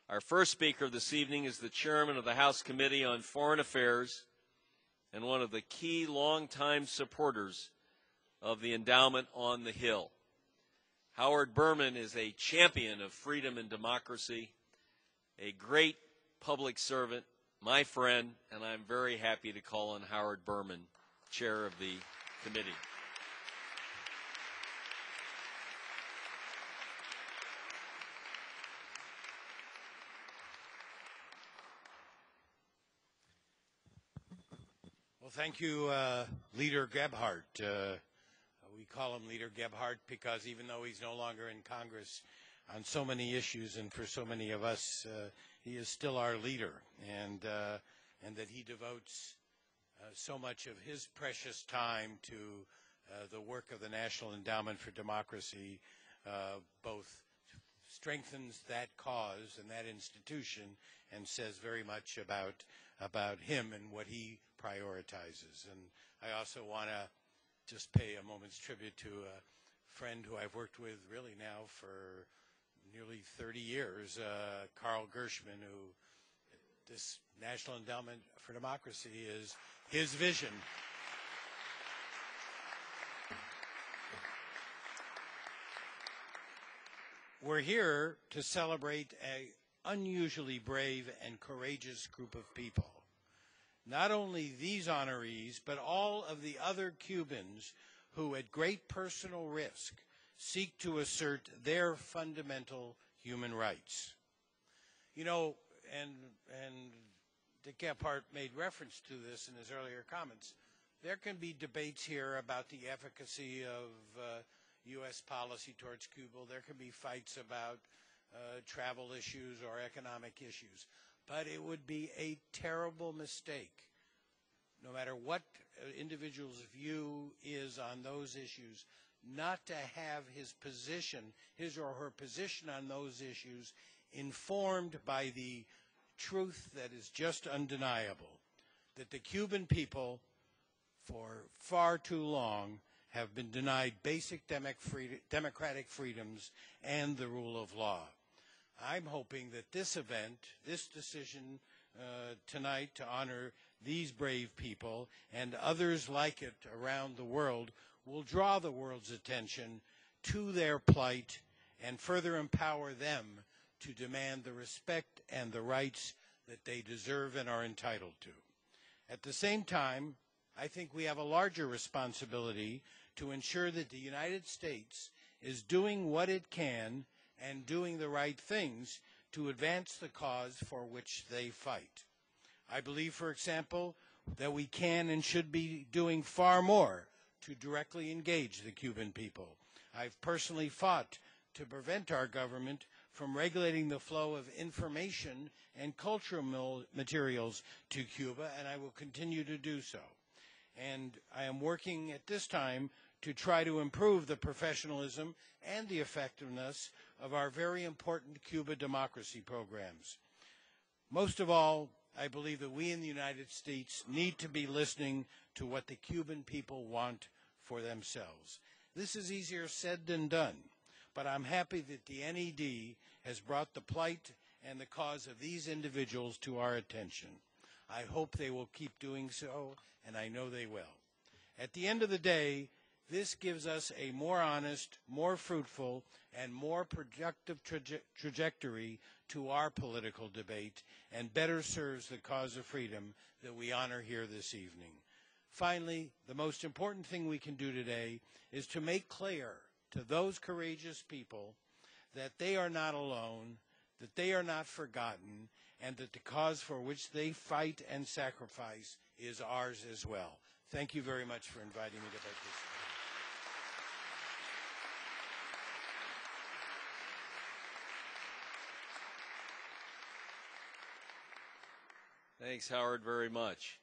Our first speaker this evening is the chairman of the House Committee on Foreign Affairs and one of the key longtime supporters of the Endowment on the Hill. Howard Berman is a champion of freedom and democracy, a great public servant, my friend, and I'm very happy to call on Howard Berman, chair of the committee. Well, thank you, Leader Gebhardt. We call him Leader Gebhardt because even though he's no longer in Congress on so many issues and for so many of us, he is still our leader, and that he devotes so much of his precious time to the work of the National Endowment for Democracy, both strengthens that cause and that institution and says very much about him and what he prioritizes. And I also want to just pay a moment's tribute to a friend who I've worked with really now for nearly 30 years, Carl Gershman, who this National Endowment for Democracy is his vision. We're here to celebrate an unusually brave and courageous group of people. Not only these honorees, but all of the other Cubans who, at great personal risk, seek to assert their fundamental human rights. You know, and Dick Gephardt made reference to this in his earlier comments, there can be debates here about the efficacy of U.S. policy towards Cuba. There can be fights about travel issues or economic issues. But it would be a terrible mistake, no matter what individual's view is on those issues, not to have his position, his or her position on those issues, informed by the truth that is just undeniable, that the Cuban people, for far too long, have been denied basic democratic freedoms and the rule of law. I'm hoping that this event, this decision tonight to honor these brave people and others like it around the world will draw the world's attention to their plight and further empower them to demand the respect and the rights that they deserve and are entitled to. At the same time, I think we have a larger responsibility to ensure that the United States is doing what it can and doing the right things to advance the cause for which they fight. I believe, for example, that we can and should be doing far more to directly engage the Cuban people. I've personally fought to prevent our government from regulating the flow of information and cultural materials to Cuba, and I will continue to do so. And I am working at this time to try to improve the professionalism and the effectiveness of our very important Cuba democracy programs. Most of all, I believe that we in the United States need to be listening to what the Cuban people want for themselves. This is easier said than done, but I'm happy that the NED has brought the plight and the cause of these individuals to our attention. I hope they will keep doing so, and I know they will. At the end of the day, this gives us a more honest, more fruitful, and more productive trajectory to our political debate and better serves the cause of freedom that we honor here this evening. Finally, the most important thing we can do today is to make clear to those courageous people that they are not alone, that they are not forgotten, and that the cause for which they fight and sacrifice is ours as well. Thank you very much for inviting me to participate. Thanks, Howard, very much.